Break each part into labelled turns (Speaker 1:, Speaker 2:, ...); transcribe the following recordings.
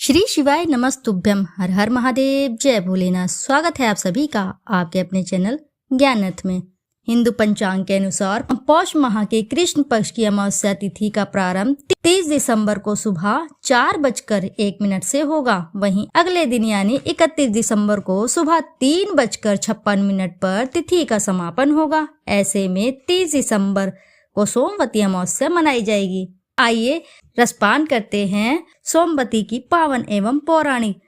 Speaker 1: श्री शिवाय नमस्तुभ्यम। हर हर महादेव, जय भोलेनाथ। स्वागत है आप सभी का आपके अपने चैनल ज्ञाननाथ में। हिंदू पंचांग के अनुसार पौष माह के कृष्ण पक्ष की अमावस्या तिथि का प्रारंभ 30 दिसंबर को सुबह 4:01 से होगा। वहीं अगले दिन यानी 31 दिसंबर को सुबह 3:56 पर तिथि का समापन होगा। ऐसे में 30 दिसंबर को सोमवती अमावस्या मनाई जाएगी। आइए रसपान करते हैं सोमवती की पावन एवं पौराणिक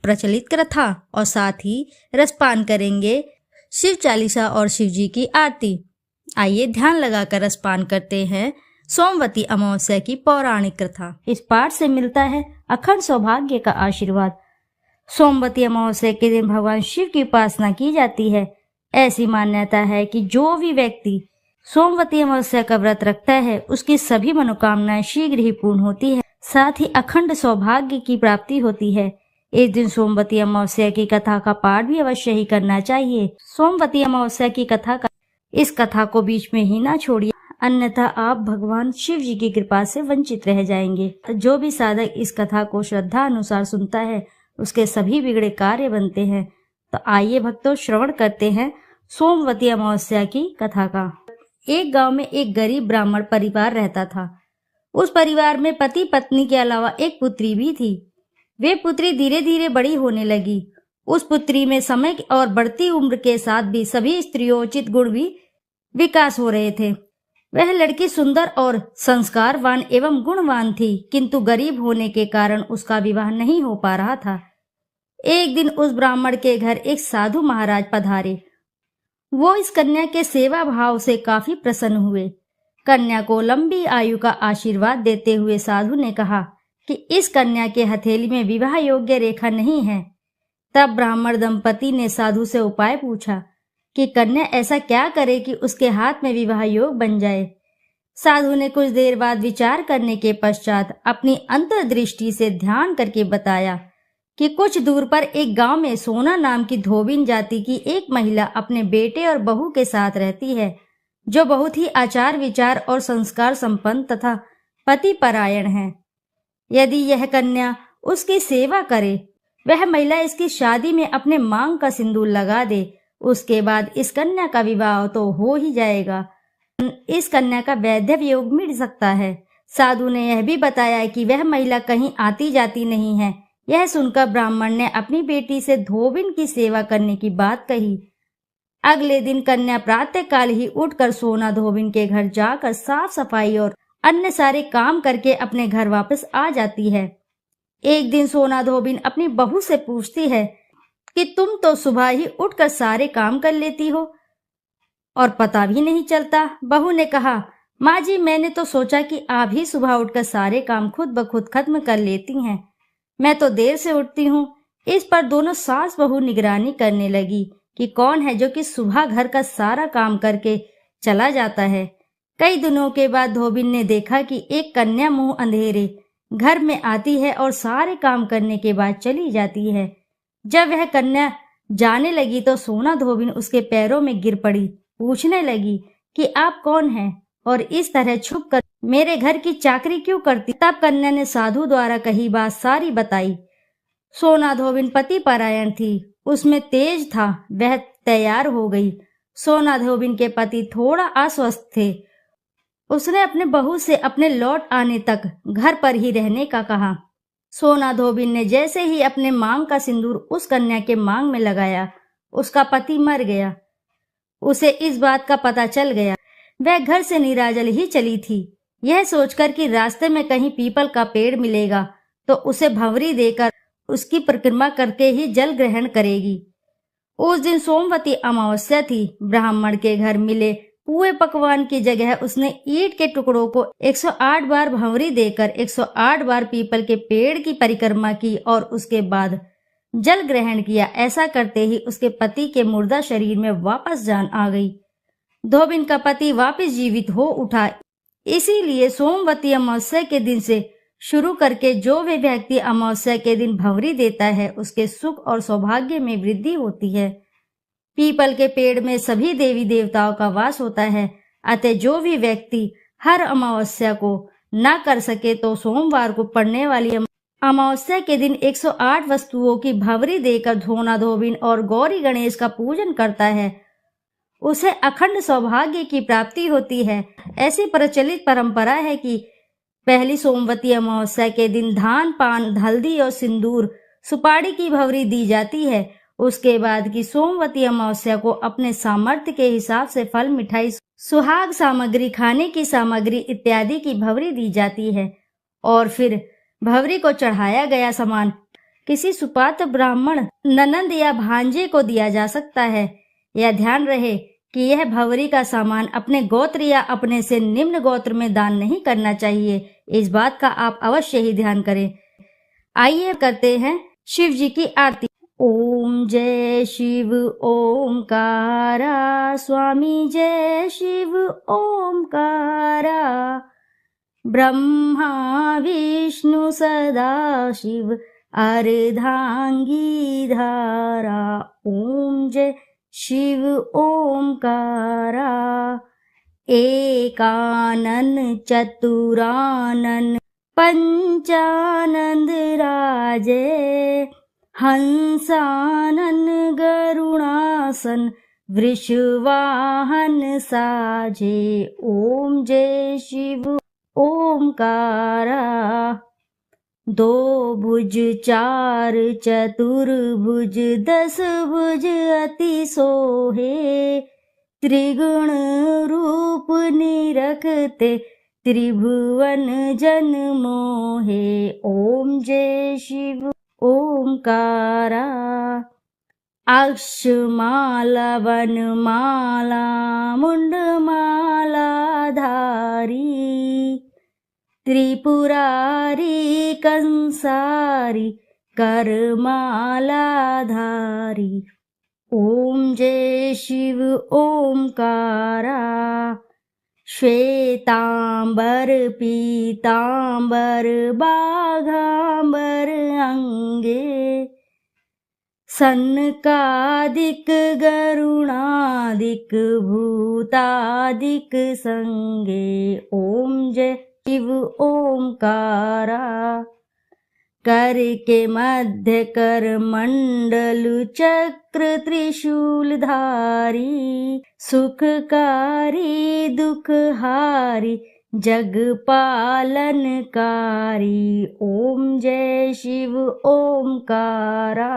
Speaker 1: प्रचलित कथा और साथ ही रसपान करेंगे शिव चालीसा और शिव जी की आरती। आइए ध्यान लगाकर रसपान करते हैं सोमवती अमावस्या की पौराणिक कथा। इस पाठ से मिलता है अखंड सौभाग्य का आशीर्वाद। सोमवती अमावस्या के दिन भगवान शिव की उपासना की जाती है। ऐसी मान्यता है कि जो भी व्यक्ति सोमवती अमावस्या का व्रत रखता है उसकी सभी मनोकामनाएं शीघ्र ही पूर्ण होती है, साथ ही अखंड सौभाग्य की प्राप्ति होती है। इस दिन सोमवती अमावस्या की कथा का पाठ भी अवश्य ही करना चाहिए। सोमवती अमावस्या की इस कथा को बीच में ही ना छोड़िए, अन्यथा आप भगवान शिव जी की कृपा से वंचित रह जाएंगे। जो भी साधक इस कथा को श्रद्धा अनुसार सुनता है उसके सभी बिगड़े कार्य बनते हैं। तो आइए भक्तों, श्रवण करते हैं सोमवती अमावस्या की कथा का। एक गांव में एक गरीब ब्राह्मण परिवार रहता था। उस परिवार में पति पत्नी के अलावा एक पुत्री भी थी। वे पुत्री धीरे धीरे बड़ी होने लगी। उस पुत्री में समय और बढ़ती उम्र के साथ भी सभी स्त्रियोचित गुण भी विकास हो रहे थे। वह लड़की सुंदर और संस्कारवान एवं गुणवान थी, किंतु गरीब होने के कारण उसका विवाह नहीं हो पा रहा था। एक दिन उस ब्राह्मण के घर एक साधु महाराज पधारे। वो इस कन्या के सेवा भाव से काफी प्रसन्न हुए। कन्या को लंबी आयु का आशीर्वाद देते हुए साधु ने कहा कि इस कन्या के हथेली में विवाह योग्य रेखा नहीं है। तब ब्राह्मण दंपति ने साधु से उपाय पूछा कि कन्या ऐसा क्या करे कि उसके हाथ में विवाह योग बन जाए। साधु ने कुछ देर बाद विचार करने के पश्चात अपनी अंतर्दृष्टि से ध्यान करके बताया कि कुछ दूर पर एक गांव में सोना नाम की धोबिन जाति की एक महिला अपने बेटे और बहू के साथ रहती है, जो बहुत ही आचार विचार और संस्कार संपन्न तथा पति परायण है। यदि यह कन्या उसकी सेवा करे, वह महिला इसकी शादी में अपने मांग का सिंदूर लगा दे, उसके बाद इस कन्या का विवाह तो हो ही जाएगा। इस कन्या का वैधव्य योग मिट सकता है। साधु ने यह भी बताया कि वह महिला कहीं आती जाती नहीं है। यह सुनकर ब्राह्मण ने अपनी बेटी से धोबिन की सेवा करने की बात कही। अगले दिन कन्या प्रातःकाल ही उठकर सोना धोबिन के घर जाकर साफ सफाई और अन्य सारे काम करके अपने घर वापस आ जाती है। एक दिन सोना धोबिन अपनी बहू से पूछती है कि तुम तो सुबह ही उठकर सारे काम कर लेती हो और पता भी नहीं चलता। बहू ने कहा, माँ जी, मैंने तो सोचा कि आप ही सुबह उठकर सारे काम खुद ब खुद खत्म कर लेती हैं। मैं तो देर से उठती हूँ। इस पर दोनों सास बहू निगरानी करने लगी कि कौन है जो कि सुबह घर का सारा काम करके चला जाता है। कई दिनों के बाद धोबिन ने देखा कि एक कन्या मुंह अंधेरे घर में आती है और सारे काम करने के बाद चली जाती है। जब वह कन्या जाने लगी तो सोना धोबिन उसके पैरों में गिर पड़ी। पूछने लगी कि आप कौन हैं और इस तरह छुप कर मेरे घर की चाकरी क्यों करती। तब कन्या ने साधु द्वारा कही बात सारी बताई। सोना धोबिन पति परायण थी, उसमें तेज था। वह तैयार हो गई। सोना धोबिन के पति थोड़ा अस्वस्थ थे। उसने अपने बहू से अपने लौट आने तक घर पर ही रहने का कहा। सोना धोबिन ने जैसे ही अपने मांग का सिंदूर उस कन्या के मांग में लगाया, उसका पति मर गया। उसे इस बात का पता चल गया। वह घर से निराजल ही चली थी, यह सोचकर कि रास्ते में कहीं पीपल का पेड़ मिलेगा तो उसे भंवरी देकर उसकी परिक्रमा करके ही जल ग्रहण करेगी। उस दिन सोमवती अमावस्या थी। ब्राह्मण के घर मिले पुए पकवान की जगह उसने ईंट के टुकड़ों को 108 बार भंवरी देकर 108 बार पीपल के पेड़ की परिक्रमा की और उसके बाद जल ग्रहण किया। ऐसा करते ही उसके पति के मुर्दा शरीर में वापस जान आ गई। धोबिन का पति वापस जीवित हो उठा। इसीलिए सोमवती अमावस्या के दिन से शुरू करके जो भी व्यक्ति अमावस्या के दिन भंवरी देता है उसके सुख और सौभाग्य में वृद्धि होती है। पीपल के पेड़ में सभी देवी देवताओं का वास होता है। अतः जो भी व्यक्ति हर अमावस्या को न कर सके तो सोमवार को पड़ने वाली अमावस्या के दिन 108 वस्तुओं की भवरी देकर धोना धोबिन और गौरी गणेश का पूजन करता है, उसे अखंड सौभाग्य की प्राप्ति होती है। ऐसी प्रचलित परंपरा है कि पहली सोमवती अमावस्या के दिन धान, पान, हल्दी और सिंदूर, सुपारी की भवरी दी जाती है। उसके बाद की सोमवती अमावस्या को अपने सामर्थ्य के हिसाब से फल, मिठाई, सुहाग सामग्री, खाने की सामग्री इत्यादि की भवरी दी जाती है और फिर भवरी को चढ़ाया गया सामान किसी सुपात्र ब्राह्मण, ननंद या भांजे को दिया जा सकता है। यह ध्यान रहे कि यह भवरी का सामान अपने गोत्र या अपने से निम्न गोत्र में दान नहीं करना चाहिए। इस बात का आप अवश्य ही ध्यान करें। आइए करते हैं शिव जी की आरती। ओम जय शिव ओमकारा, स्वामी जय शिव ओमकारा, ब्रह्मा विष्णु सदा शिव अर्धांगी धारा। ओम जय शिव ओमकारा, एकानन चतुरानन पंचानंद राजे, हंसानन गरुणासन वृषवाहन साजे। ओम जय शिव ओमकारा, दो भुज चार चतुर्भुज, 10 भुज अति सोहे, त्रिगुण रूप निरखते त्रिभुवन जन मोहे। ओम जय शिव ओमकारा, अक्षमाला वनमाला मुंडमाला धारी, त्रिपुरारी कंसारी करमाला धारी। ओम जय शिव ओमकारा, श्वेतांबर पीतांबर बाघांबर अंगे, सनकादिक गरुणादिक भूतादिक संगे। ओम जय शिव ओमकारा, कर के मध्य कर मंडल चक्र त्रिशूल धारी, सुखकारी दुखहारी जग पालनकारी। ओम जय शिव ओमकारा,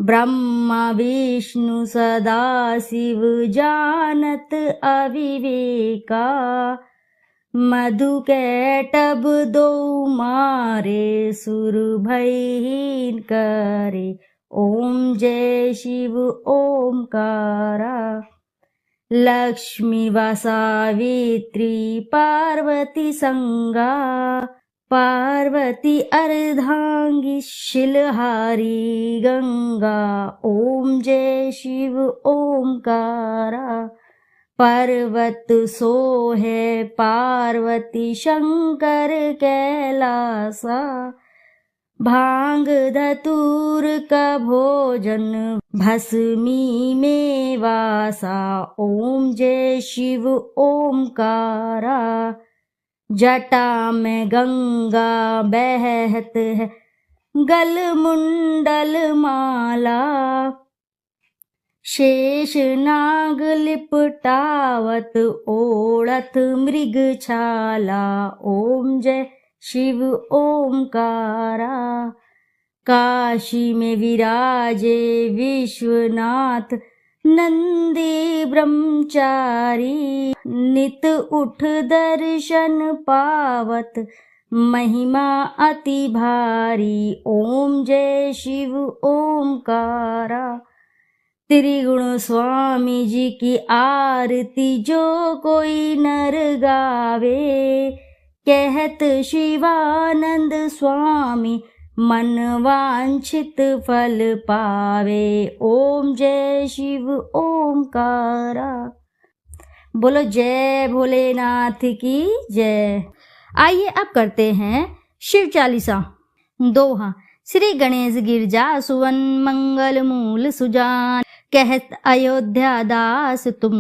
Speaker 1: ब्रह्मा विष्णु सदा शिव जानत अविवेका, मधु कैटभ दो मारे सुर भयहीन करे। ओम जय शिव ओमकारा, लक्ष्मी व सावित्री पार्वती संगा, पार्वती अर्धांगी शिलहारी गंगा। ओम जय शिव ओमकारा, पर्वत सोहे पार्वती शंकर कैलासा, भांग धतूर का भोजन भस्मी में वासा। ओम जय शिव ओमकारा, जटा में गंगा बहत है गल मुंडल माला, शेष नाग लिपटावत ओढ़त मृग छाला। ओम जय शिव ओमकारा, काशी में विराजे विश्वनाथ नंदी ब्रह्मचारी, नित उठ दर्शन पावत महिमा अति भारी। ओम जय शिव ओमकारा, त्रिगुण स्वामी जी की आरती जो कोई नर गावे, कहत शिवानंद स्वामी मन वांछित फल पावे। ओम जय शिव ओमकारा, बोलो जय भोलेनाथ की जय। आइए अब करते हैं शिव चालीसा। दोहा। श्री गणेश गिरजा सुवन मंगल मूल सुजान, कहत अयोध्या दास तुम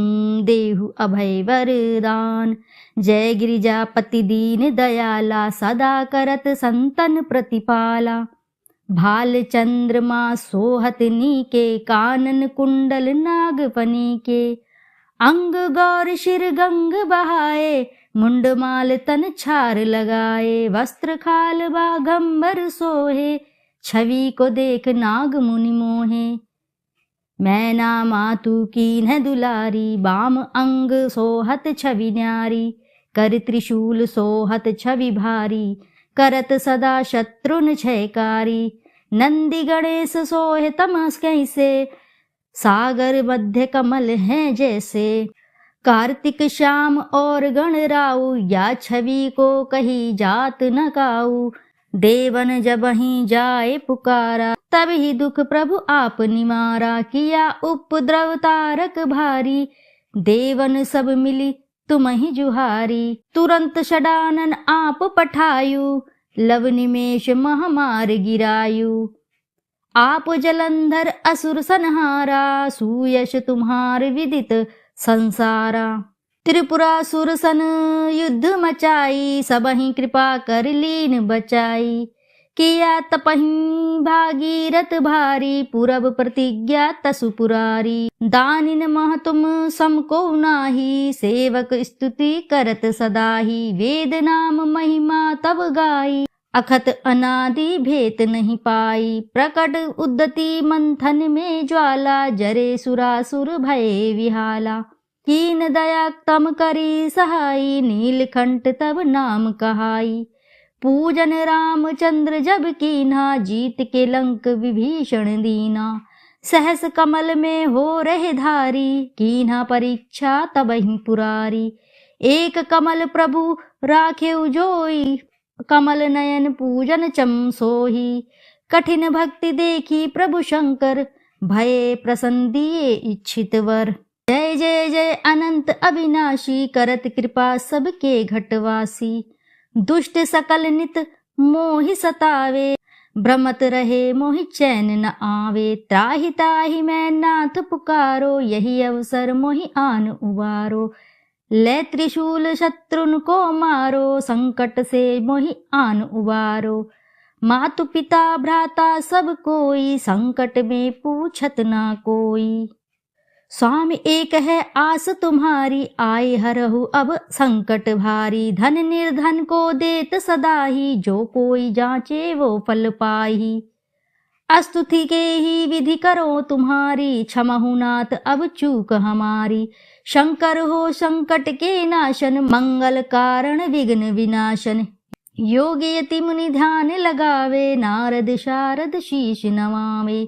Speaker 1: देहु अभय वरदान। जय गिरिजापति दीन दयाला सदा करत संतन प्रतिपाला। भाल चंद्रमा सोहत नीके कानन कुंडल नागफनी के। अंग गौर शिर गंग बहाए मुंडमाल तन छार लगाए। वस्त्र खाल बाघंबर सोहे छवि को देख नाग मुनि मोहे। मैना मातु कीन्ह दुलारी बाम अंग सोहत छवि न्यारी। कर त्रिशूल सोहत छवि भारी करत सदा शत्रुन क्षयकारी। नंदी गणेश सोहे तमस कैसे सागर मध्य कमल हैं जैसे। कार्तिक श्याम और गणराऊ या छवि को कही जात न काऊ। देवन जबहि जाए पुकारा तब ही दुख प्रभु आप निवारा। किया उपद्रव तारक भारी देवन सब मिली तुम ही जुहारी। तुरंत षडानन आप पठायु लव निमेष महामार गिरायु। आप जलंधर असुर संहारा सुयश तुम्हार विदित संसारा। त्रिपुरासुर सन युद्ध मचाई सबहि कृपा कर लीन बचाई। किया तपहि भागीरथ भारी पूरब प्रतिज्ञा तसु पुरारी। दानिन मह तुम समको नाही सेवक स्तुति करत सदाही। वेद नाम महिमा तब गाई अखत अनादि भेत नहीं पाई। प्रकट उद्यति मंथन में ज्वाला जरे सुरासुर भये विहाला। कीन दया तम करी सहाई नीलकंठ तब नाम कहाई। पूजन रामचंद्र जब कीन्हा जीत के लंक विभीषण दीना। सहस कमल में हो रहे धारी कीन्हा परीक्षा तबहि पुरारी। एक कमल प्रभु राखे जोई कमल नयन पूजन चम सोही। कठिन भक्ति देखी प्रभु शंकर भये प्रसन्न दिए इच्छित वर। जय जय जय अनंत अविनाशी करत कृपा सबके घटवासी। दुष्ट सकल नित मोहि सतावे भ्रमत रहे मोहि चैन न आवे। त्राहि ताहि मैं नाथ पुकारो यही अवसर मोहि आन उबारो। ले त्रिशूल शत्रुन को मारो संकट से मोहि आन उबारो। मातु पिता भ्राता सब कोई संकट में पूछत ना कोई। स्वामी एक है आस तुम्हारी आए हरहु अब संकट भारी। धन निर्धन को देत सदाही जो कोई जांचे वो फल पाही। स्तुति के ही विधि करो तुम्हारी क्षमहु नाथ अब चूक हमारी। शंकर हो संकट के नाशन मंगल कारण विघ्न विनाशन। योगी यति मुनि ध्यान लगावे नारद शारद शीश नवावे।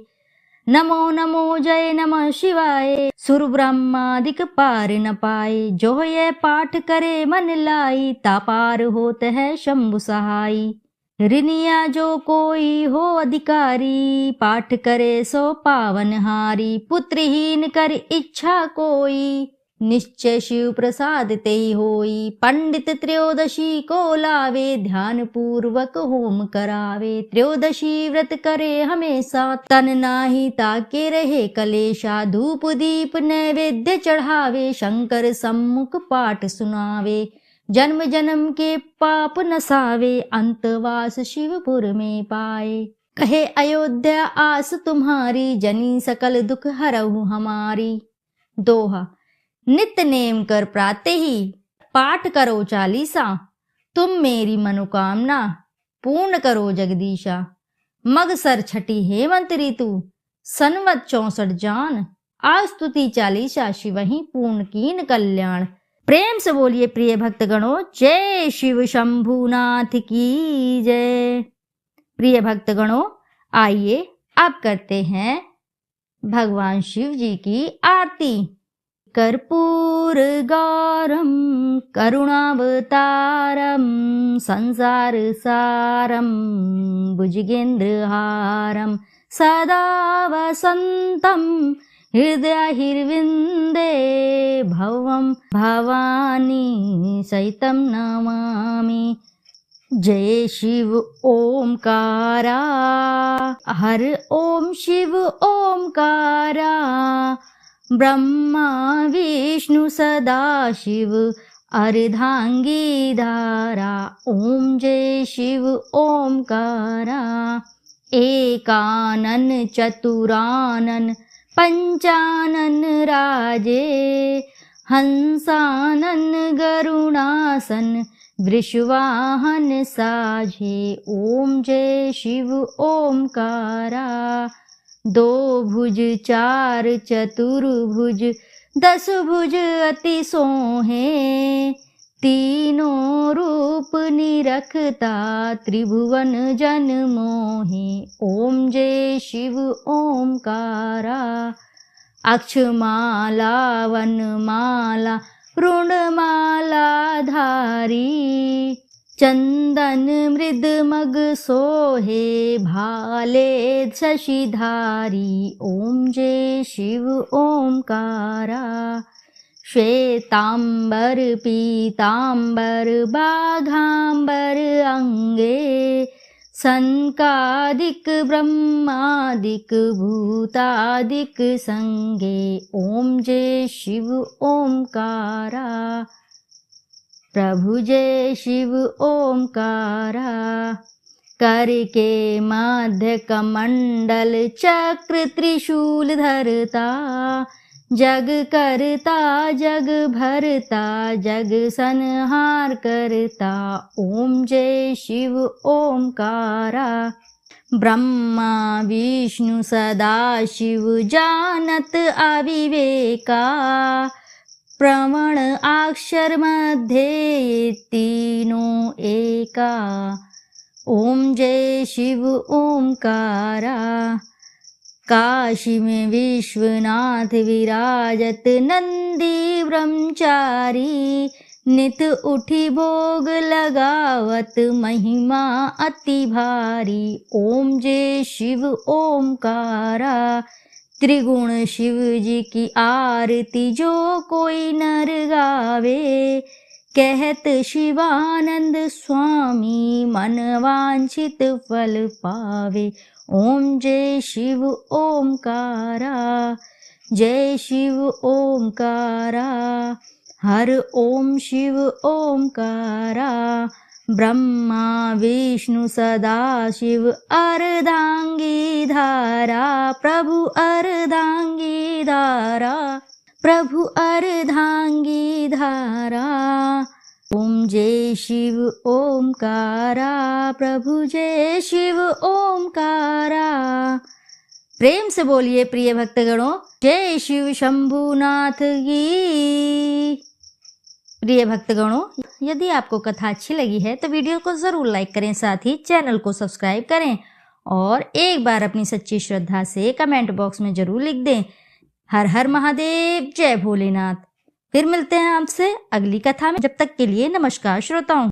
Speaker 1: नमो नमो जय नमः शिवाय सुर ब्रह्मादिक पार न पाए। जो ये पाठ करे मन लाई तापार होत है शंभु सहाई। ऋनिया जो कोई हो अधिकारी पाठ करे सो पावन हारी। पुत्रहीन कर इच्छा कोई निश्चय शिव प्रसाद ते होई। पंडित त्रयोदशी को लावे ध्यान पूर्वक होम करावे। त्रयोदशी व्रत करे हमेशा तन नाही ताके रहे कलेशा। धूप दीप नैवेद्य चढ़ावे शंकर सम्मुख पाठ सुनावे। जन्म जन्म के पाप नसावे अंतवास शिवपुर में पाए। कहे अयोध्या आस तुम्हारी जनी सकल दुख हरहु हमारी। दोहा नित्य नेम कर प्राते ही पाठ करो चालीसा। तुम मेरी मनोकामना पूर्ण करो जगदीशा। मगसर छठी हेमंत ऋतु संवत 64 जान। आस्तुति चालीसा शिवहि पूर्ण कीन कल्याण। प्रेम से बोलिए प्रिय भक्तगणों जय शिव शंभुनाथ की जय। प्रिय भक्तगणों आइए अब करते हैं भगवान शिव जी की आरती। कर्पूर गौरम करुणावतारम संसार सारम भुजगेन्द्रहारम सदा वसंतम हृदयहिर्विन्दे भवं भवानी सहितं नमामि। जय शिव ओमकारा, हर ओम शिव ओमकारा, ब्रह्मा विष्णु सदाशिव अर्धांगी धारा। ओम जय शिव ओमकारा, एकानन चतुरानन पंचानन राजे, हंसानन गरुणासन वृषवाहन साझे। ओम जय शिव ओमकारा, दो भुज चार चतुर्भुज, 10 भुज अति सोहे, तीनों रूप निरखता त्रिभुवन जन मोहे। ओम जय शिव ओमकारा, अक्षमाला वनमाला ऋणमाला धारी, चंदन मृद मग सोहे भाले शशिधारी। ओम जय शिव ओमकारा, श्वेतांबर पीतांबर बाघांबर अंगे, सनकादिक ब्रह्मादिक भूतादिक संगे। ओम जय शिव ओमकारा, प्रभु जय शिव ओमकारा, कर के मध्य कमंडल चक्र त्रिशूल धरता, जग करता जग भरता जग संहार करता। ओम जय शिव ओमकारा, ब्रह्मा विष्णु सदाशिव जानत अविवेका, प्रवण अक्षर मध्ये तीनों एका। ओम जय शिव ओमकारा, काशी में विश्वनाथ विराजत नंदी ब्रह्मचारी, नित उठी भोग लगावत महिमा अति भारी। ओम जय शिव ओमकारा, त्रिगुण शिव जी की आरती जो कोई नर गावे, कहत शिवानंद स्वामी मन वांछित फल पावे। ओम जय शिव ओमकारा, जय शिव ओमकारा, हर ओम शिव ओमकारा, ब्रह्मा विष्णु सदाशिव अर्धांगी धारा, प्रभु अर्धांगी धारा, प्रभु अर्धांगी धारा। ओम जय शिव ओमकारा, प्रभु जय शिव ओमकारा। प्रेम से बोलिए प्रिय भक्तगणों, जय शिव शंभुनाथ की। प्रिय भक्तगणों, यदि आपको कथा अच्छी लगी है तो वीडियो को जरूर लाइक करें, साथ ही चैनल को सब्सक्राइब करें और एक बार अपनी सच्ची श्रद्धा से कमेंट बॉक्स में जरूर लिख दें, हर हर महादेव, जय भोलेनाथ। फिर मिलते हैं आपसे अगली कथा में। जब तक के लिए नमस्कार श्रोताओं।